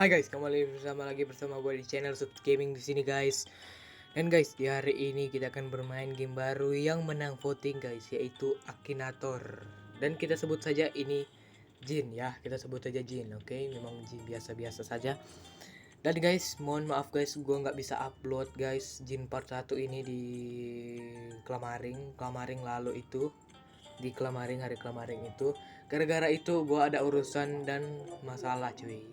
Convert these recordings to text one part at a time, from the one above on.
Hai guys, kembali bersama gue di channel Sud Gaming di sini guys. Dan guys, di hari ini kita akan bermain game baru yang menang voting guys, yaitu Akinator. Dan kita sebut saja ini Jin ya, kita sebut saja Jin, oke? Memang Jin biasa-biasa saja. Dan guys, mohon maaf guys, gue nggak bisa upload guys Jin part 1 ini di Klamaring lalu itu. Di hari Klamaring itu. Gara-gara itu gue ada urusan dan masalah cuy.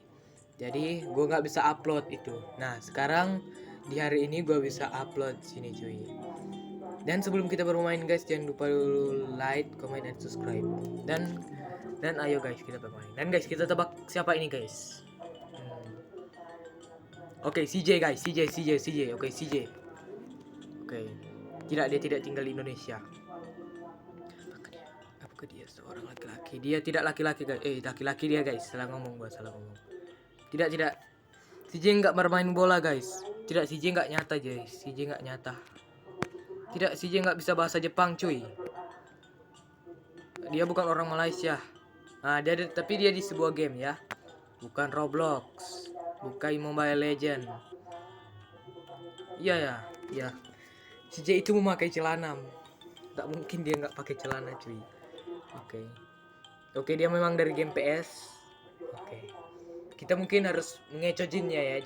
Jadi gue nggak bisa upload itu. Nah sekarang di hari ini gue bisa upload sini cuy. Dan sebelum kita bermain guys, jangan lupa dulu like, comment, dan subscribe. Dan ayo guys kita bermain. Dan guys kita tebak siapa ini guys. Oke, CJ guys, CJ. Oke, CJ. Oke. Tidak, dia tidak tinggal di Indonesia. Apakah dia seorang laki-laki? Dia tidak laki-laki guys. Laki-laki dia guys. Salah ngomong. Tidak. CJ nggak bermain bola guys. Tidak, CJ nggak nyata guys. CJ nggak nyata. Tidak, CJ nggak bisa bahasa Jepang cuy. Dia bukan orang Malaysia. Nah, tapi dia di sebuah game ya. Bukan Roblox. Bukan Mobile Legend. Iya ya. CJ itu memakai celana. Tak mungkin dia nggak pakai celana cuy. Oke, dia memang dari game PS. Oke. Kita mungkin harus mengeco Jinnya ya.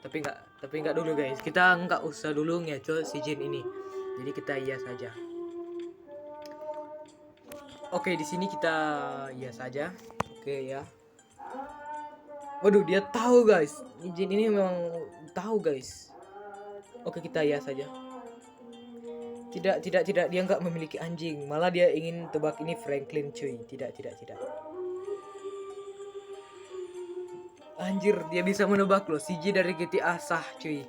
Tapi nggak dulu guys. Kita nggak usah dulu ngeco si Jin ini. Jadi kita iya saja. Oke, di sini kita iya saja. Oke ya. Waduh, dia tahu guys. Jin ini memang tahu guys. Oke, kita iya saja. Tidak, dia nggak memiliki anjing. Malah dia ingin tebak ini Franklin cuy. Tidak. Anjir, dia bisa menebak loh. CJ dari GTA sah cuy.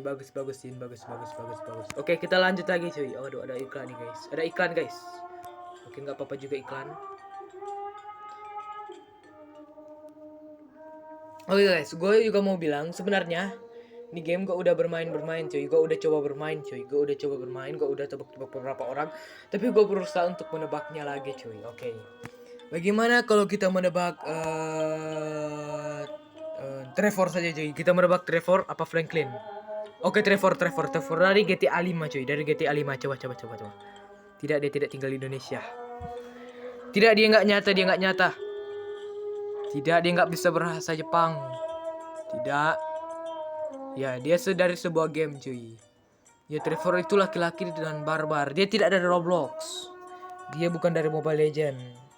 Bagus. Oke, kita lanjut lagi cuy. Oh, aduh, ada iklan nih guys. Ada iklan guys. Oke, nggak apa-apa juga iklan. Oke guys, gue juga mau bilang sebenarnya ini game gue udah bermain cuy. Gue udah coba bermain cuy. Gue udah tebak-tebak beberapa orang. Tapi gue berusaha untuk menebaknya lagi cuy. Oke. Bagaimana kalau kita menebak Trevor saja cuy. Kita menebak Trevor apa Franklin? Oke, Trevor dari GTA 5 cuy. Dari GTA 5 coba. Tidak, dia tidak tinggal di Indonesia. Tidak, dia nggak nyata. Tidak, dia nggak bisa bahasa Jepang. Tidak. Ya, dia dari sebuah game cuy. Ya, Trevor itu laki-laki dan barbar. Dia tidak dari Roblox. Dia bukan dari Mobile Legend.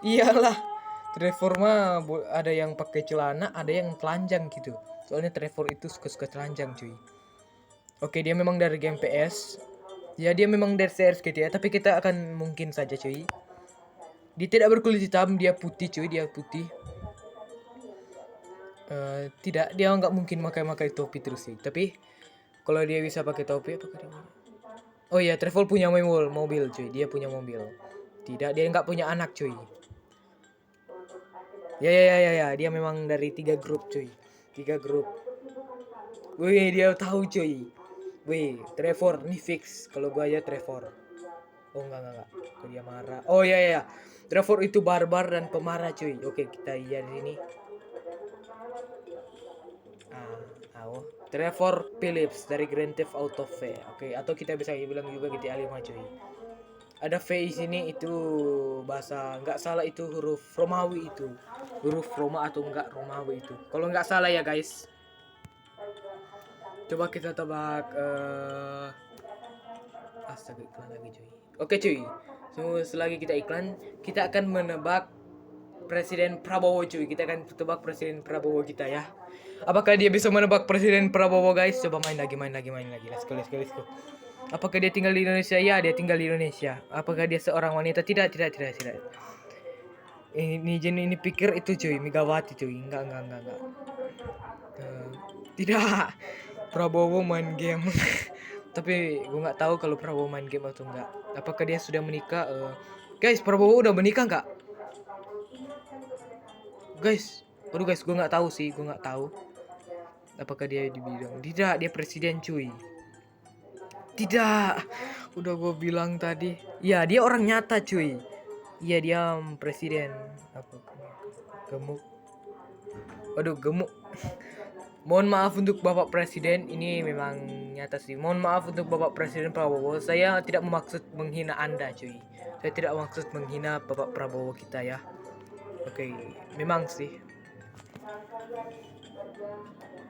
Iyalah. Trevor mah ada yang pakai celana, ada yang telanjang gitu. Soalnya Trevor itu suka telanjang cuy. Oke, dia memang dari game PS. Ya, dia memang dari series GTA, tapi kita akan mungkin saja cuy. Dia tidak berkulit hitam, dia putih cuy, tidak, dia nggak mungkin pakai topi terus sih. Tapi kalau dia bisa pakai topi, apakah dia? Oh iya, Trevor punya mobil cuy, dia punya mobil. Tidak, dia nggak punya anak cuy. Ya, dia memang dari 3 grup cuy. 3 grup. Wih, dia tahu cuy. Wih, Trevor nih fix. Kalau gua ya Trevor. Oh enggak. Kok dia marah. Oh ya. Trevor itu barbar dan pemarah cuy. Oke, kita iya di sini. Trevor Phillips dari Grand Theft Auto V. Oke, atau kita bisa bilang juga GTA 5 cuy. Ada V di sini itu bahasa nggak salah itu huruf Romawi itu. Huruf Roma atau enggak Romawi itu. Kalau nggak salah ya guys. Coba kita tebak astaga, iklan lagi cuy. Oke cuy. Selagi kita iklan, kita akan menebak Presiden Prabowo cuy. Kita akan tebak Presiden Prabowo kita ya. Apakah dia bisa menebak Presiden Prabowo guys? Coba main lagi. Let's go. Apakah dia tinggal di Indonesia? Ya, dia tinggal di Indonesia. Apakah dia seorang wanita? Tidak. Ini pikir itu cuy, Megawati cuy. Enggak. Tidak. Prabowo main game. Tapi gue nggak tahu kalau Prabowo main game atau enggak. Apakah dia sudah menikah? Guys, Prabowo udah menikah nggak? Guys, gue nggak tahu sih, apakah dia di bidang. Tidak, dia presiden cuy. Tidak, udah gue bilang tadi. Ya, dia orang nyata cuy. Iya, dia presiden. Apa gemuk? Waduh, gemuk. Mohon maaf untuk Bapak Presiden, ini memang nyata sih. Mohon maaf untuk Bapak Presiden Prabowo. Saya tidak bermaksud menghina Anda, cuy. Saya tidak bermaksud menghina Bapak Prabowo kita ya. Oke, memang sih.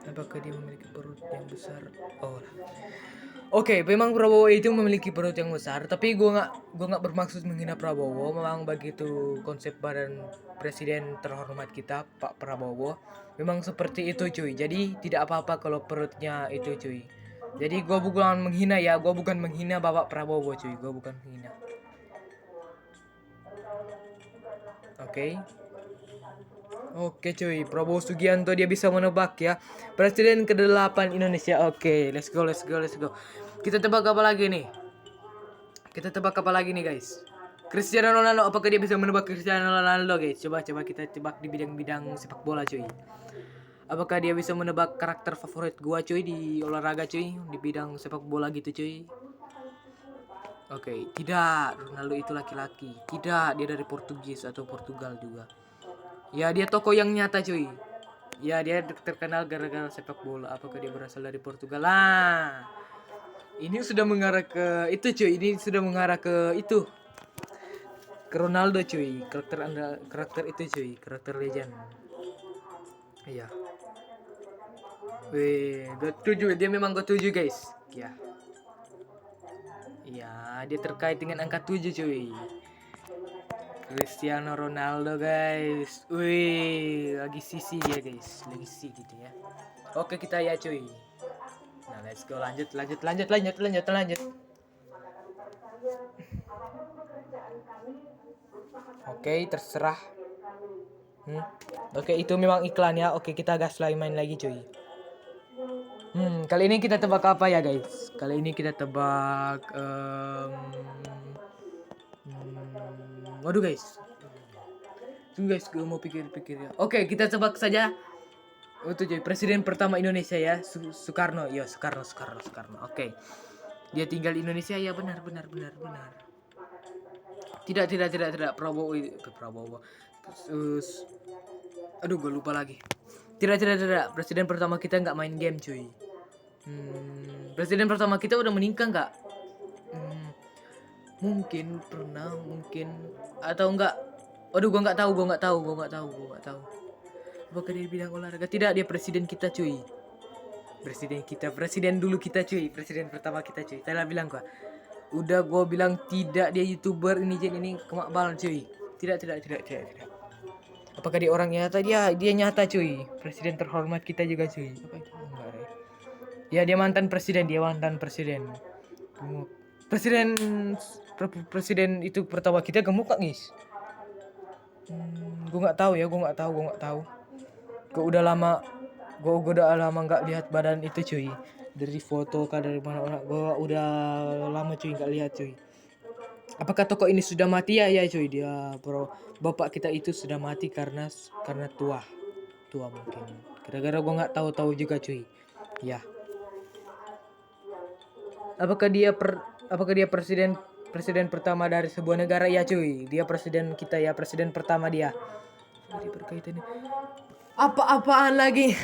Apakah dia memiliki perut yang besar? Oh. Oke, memang Prabowo itu memiliki perut yang besar, tapi gua nggak bermaksud menghina Prabowo. Memang begitu konsep badan presiden terhormat kita, Pak Prabowo. Memang seperti itu, cuy. Jadi tidak apa-apa kalau perutnya itu, cuy. Jadi gua bukan menghina ya, gua bukan menghina Bapak Prabowo, cuy. Gua bukan menghina. Oke. Oke cuy, Prabowo Subianto dia bisa menebak ya. Presiden ke-8 Indonesia. Oke, let's go. Kita tebak apa lagi nih? Guys? Cristiano Ronaldo, apakah dia bisa menebak Cristiano Ronaldo, guys? Coba kita tebak di bidang-bidang sepak bola, cuy. Apakah dia bisa menebak karakter favorit gua, cuy, di olahraga, cuy, di bidang sepak bola gitu, cuy? Oke, tidak. Ronaldo itu laki-laki. Tidak, dia dari Portugis atau Portugal juga. Ya, dia tokoh yang nyata, cuy. Ya, dia terkenal gara-gara sepak bola. Apakah dia berasal dari Portugal? Lah. Ini sudah mengarah ke itu, cuy. Ini sudah mengarah ke itu. Ke Ronaldo, cuy. Karakter itu, cuy. Karakter legend. Iya. Wih, gue 7. Dia memang gue 7, guys. Ya. Iya, dia terkait dengan angka 7, cuy. Cristiano Ronaldo, guys. Wih, lagi sisi dia, guys. Lagi sisi gitu ya. Oke, kita ya, cuy. Nah, let's go. Lanjut. Oke, terserah. Oke, itu memang iklan ya. Oke, kita gas lagi, main lagi, cuy. Kali ini kita tebak apa ya, guys? Kali ini kita tebak waduh, guys. Tunggu, guys, gue mau pikir-pikir ya. Oke, kita tebak saja. Itu jadi presiden pertama Indonesia ya, Soekarno. Ya, Soekarno. Oke. Dia tinggal di Indonesia ya, benar. Tidak. Prabowo. Aduh, gue lupa lagi. Tidak. Presiden pertama kita nggak main game, cuy. Presiden pertama kita udah meninggal nggak? Mungkin pernah, atau enggak. Aduh, gue nggak tahu. Apakah dia bidang olahraga? Tidak, dia presiden kita, cuy. Presiden dulu kita, cuy. Presiden pertama kita, cuy. Saya bilang gua. Udah gue bilang tidak, dia YouTuber ini kemakbalan, cuy. Tidak. Apakah dia orang nyata? Dia nyata, cuy. Presiden terhormat kita juga, cuy. Apa itu? Enggak, ya, dia mantan presiden. Presiden itu pertama kita gemuk gak, guys? Gue nggak tahu. Gue udah lama nggak lihat badan itu, cuy. Dari foto kah dari mana orang, gue udah lama, cuy, nggak lihat, cuy. Apakah tokoh ini sudah mati? Ya, cuy. Dia bapak kita itu sudah mati karena tua mungkin. Gara-gara gue nggak tahu juga, cuy. Ya. Apakah dia presiden pertama dari sebuah negara? Ya, cuy. Dia presiden kita ya, presiden pertama dia. Jadi berkaitan apa-apaan lagi?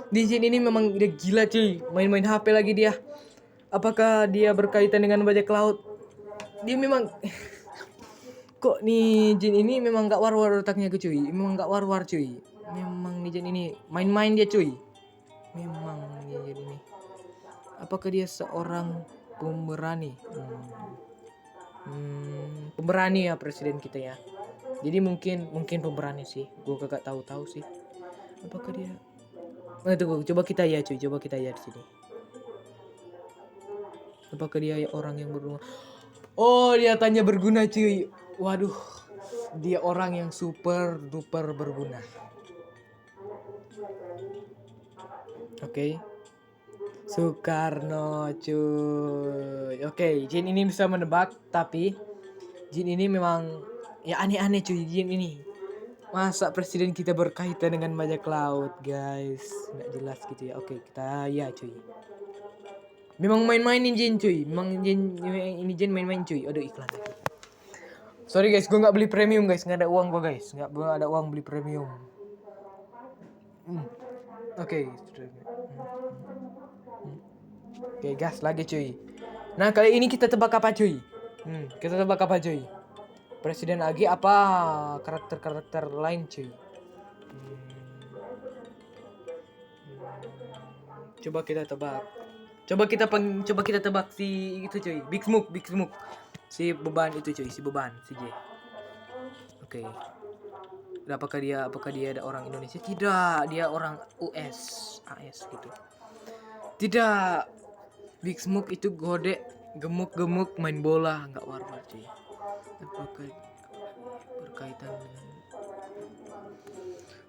Di sini ini memang dia gila, cuy. Main HP lagi dia. Apakah dia berkaitan dengan bajak laut? Dia memang kok nih Jin ini memang gak war-war otaknya, cuy. Memang gak war-war, cuy. Memang nih Jin ini main-main dia, cuy. Memang nih Jin ini. Apakah dia seorang pemberani? Pemberani ya presiden kita ya. Jadi mungkin pemberani sih. Gue kagak tahu sih. Apakah dia? Tunggu, coba kita ya, cuy. Di sini. Apakah dia orang yang berguna? Oh, dia tanya berguna, cuy. Waduh. Dia orang yang super duper berguna. Oke. Soekarno, cuy. Oke, Jin ini bisa menebak, tapi Jin ini memang ya aneh-aneh, cuy. Jin ini. Masa presiden kita berkaitan dengan bajak laut, guys? Nggak jelas gitu ya. Oke, kita ya, cuy. Memang main-mainin Jin, cuy. Ini Jin main-main, cuy. Aduh, iklan lagi. Sorry, guys, gue nggak beli premium, guys. Nggak ada uang gue, guys. Nggak ada uang beli premium. Oke, oke, gas lagi cuy. Nah, kali ini kita tebak apa cuy? Kita tebak apa cuy? Presiden lagi apa karakter-karakter lain cuy? Coba kita tebak. Coba kita tebak si itu cuy. Big Smoke. Si beban itu cuy, si beban, si J. Oke. Apakah dia ada orang Indonesia? Tidak, dia orang AS gitu. Tidak. Big Smoke itu gode gemuk main bola, nggak warna cuy. Apakah berkaitan dengan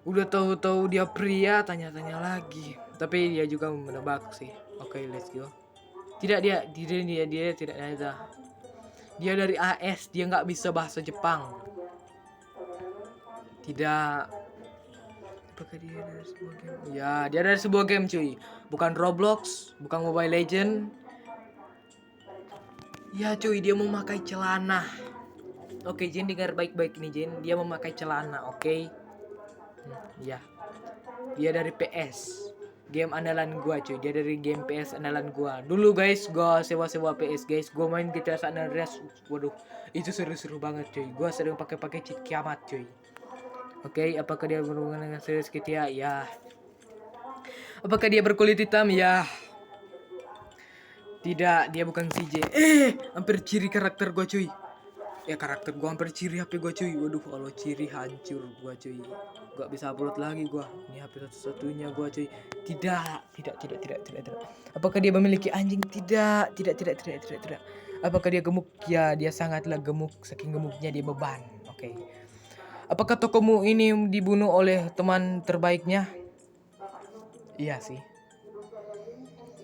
udah tahu-tahu dia pria, tanya-tanya lagi. Tapi dia juga menebak sih. Oke, let's go. Tidak, dia tidak ada. Dia dari AS, dia nggak bisa bahasa Jepang. Tidak. Apakah dia dari sebuah game? Ya, dia dari sebuah game cuy. Bukan Roblox, bukan Mobile Legend. Ya cuy, dia memakai celana. Oke, Jin dengar baik-baik nih Jin. Dia memakai celana, oke? Ya. Dia dari PS. Game andalan gua cuy. Dia dari game PS andalan gua. Dulu guys, gua sewa-sewa PS guys. Gua main GTA San Andreas. Waduh, itu seru-seru banget cuy. Gua sering pakai cheat kiamat cuy. Oke, apakah dia berhubungan dengan serius GTA? Ya. Apakah dia berkulit hitam? Ya. Tidak, dia bukan CJ. Hampir ciri karakter gua cuy. Ya karakter gua hampir ciri HP gua cuy. Waduh, kalau ciri hancur gua cuy. Gak bisa upload lagi gua. Ini HP satu-satunya gua cuy. Tidak. Apakah dia memiliki anjing? Tidak. Apakah dia gemuk? Ya, dia sangatlah gemuk. Saking gemuknya dia beban. Oke. Apakah tokomu ini dibunuh oleh teman terbaiknya? Iya sih.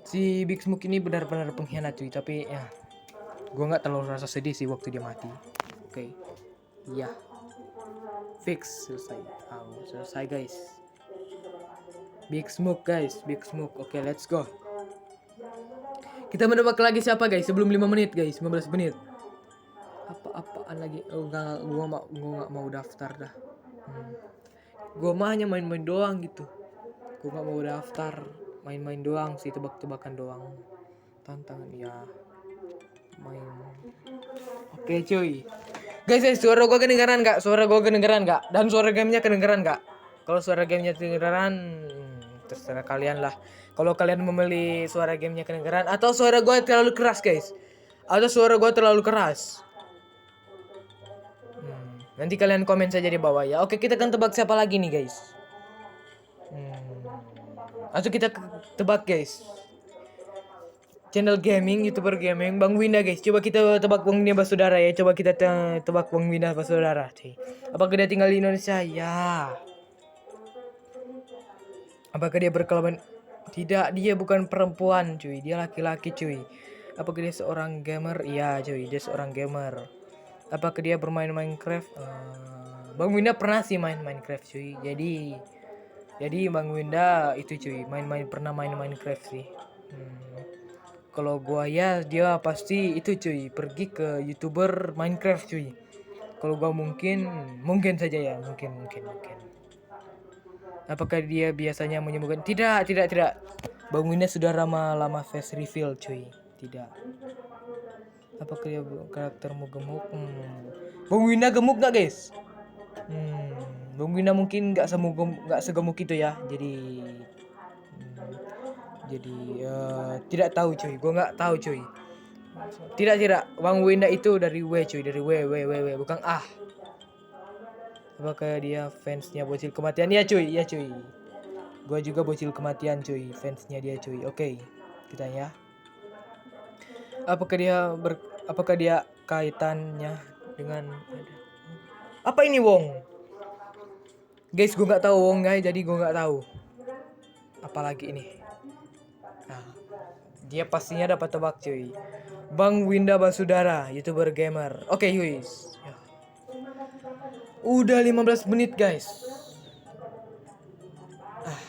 Si Big Smoke ini benar-benar pengkhianat cuy. Tapi ya, gua nggak terlalu rasa sedih sih waktu dia mati. Oke. Iya. Fix selesai guys. Big Smoke guys, Big Smoke. Oke, let's go. Kita menebak lagi siapa guys sebelum 5 menit guys, 15 menit. Apaan lagi? Oh, gua nggak mau daftar dah. Gua mah hanya main-main doang gitu. Gua nggak mau daftar, main-main doang sih, tebak-tebakan doang. Tantangan ya. Main. Oke cuy. Guys, suara gue kedengeran nggak? Dan suara gamenya kedengeran nggak? Kalau suara gamenya kedengeran, terserah kalian lah. Kalau kalian memilih suara gamenya kedengeran atau suara gue terlalu keras guys, nanti kalian komen saja di bawah ya. Oke, kita akan tebak siapa lagi nih guys. Atau kita tebak guys. Channel gaming, YouTuber gaming, Bang Winda guys. Coba kita tebak Bang Winda Basudara ya. Coba kita tebak Bang Winda Basudara cuy. Apakah dia tinggal di Indonesia? Ya. Apakah dia berkelamin? Tidak, dia bukan perempuan cuy. Dia laki-laki cuy. Apakah dia seorang gamer? Iya cuy, dia seorang gamer. Apakah dia bermain Minecraft? Bang Winda pernah sih main Minecraft cuy. Jadi Bang Winda itu cuy, pernah main Minecraft sih. Kalau gua ya dia pasti itu cuy, pergi ke YouTuber Minecraft cuy. Kalau gua mungkin saja ya, mungkin. Apakah dia biasanya menyembuhkan? Tidak. Bang Winda sudah lama face reveal cuy. Tidak. Apakah dia karaktermu gemuk? Bang Winda gemuk gak guys? Bang Winda mungkin nggak segemuk itu ya. Jadi tidak tahu cuy, gue nggak tahu cuy. Tidak, Bang Winda itu dari W cuy, dari W bukan A. Apakah dia fansnya Bocil Kematian? Ya cuy. Gue juga Bocil Kematian cuy, fansnya dia cuy. Oke, kita ya. Apakah dia kaitannya dengan apa ini Wong? Guys, gue nggak tahu Wong guys, jadi gue nggak tahu. Apalagi ini. Nah, dia pastinya dapat tebak cuy. Bang Winda Basudara, YouTuber gamer. Oke, guys. Ya. Udah 15 menit guys.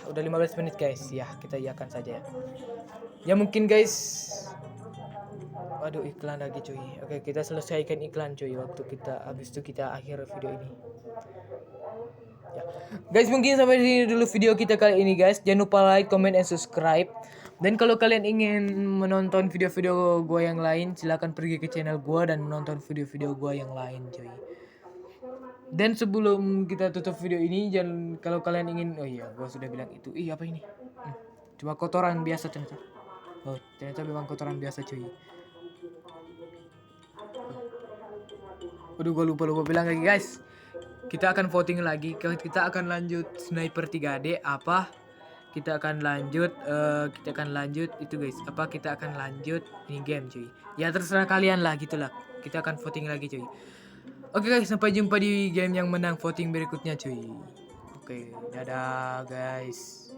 Udah 15 menit guys. Ya, kita iakan saja ya. Ya mungkin guys. Waduh, iklan lagi cuy. Oke, kita selesaikan iklan cuy. Habis itu kita akhir video ini. Ya. Guys, mungkin sampai sini dulu video kita kali ini guys. Jangan lupa like, comment, and subscribe. Dan kalau kalian ingin menonton video-video gue yang lain, silahkan pergi ke channel gue dan menonton video-video gue yang lain, cuy. Dan sebelum kita tutup video ini, jangan, kalau kalian ingin, oh iya, gue sudah bilang itu. Ih, apa ini? Cuma kotoran biasa ternyata. Oh, ternyata memang kotoran biasa, cuy. Aduh, gue lupa bilang lagi guys. Kita akan voting lagi. Kita akan lanjut sniper 3D apa? Kita akan lanjut itu guys. Apa kita akan lanjut ini game cuy. Ya terserah kalian lah gitulah. Kita akan voting lagi cuy. Oke guys, sampai jumpa di game yang menang voting berikutnya cuy. Oke, dadah guys.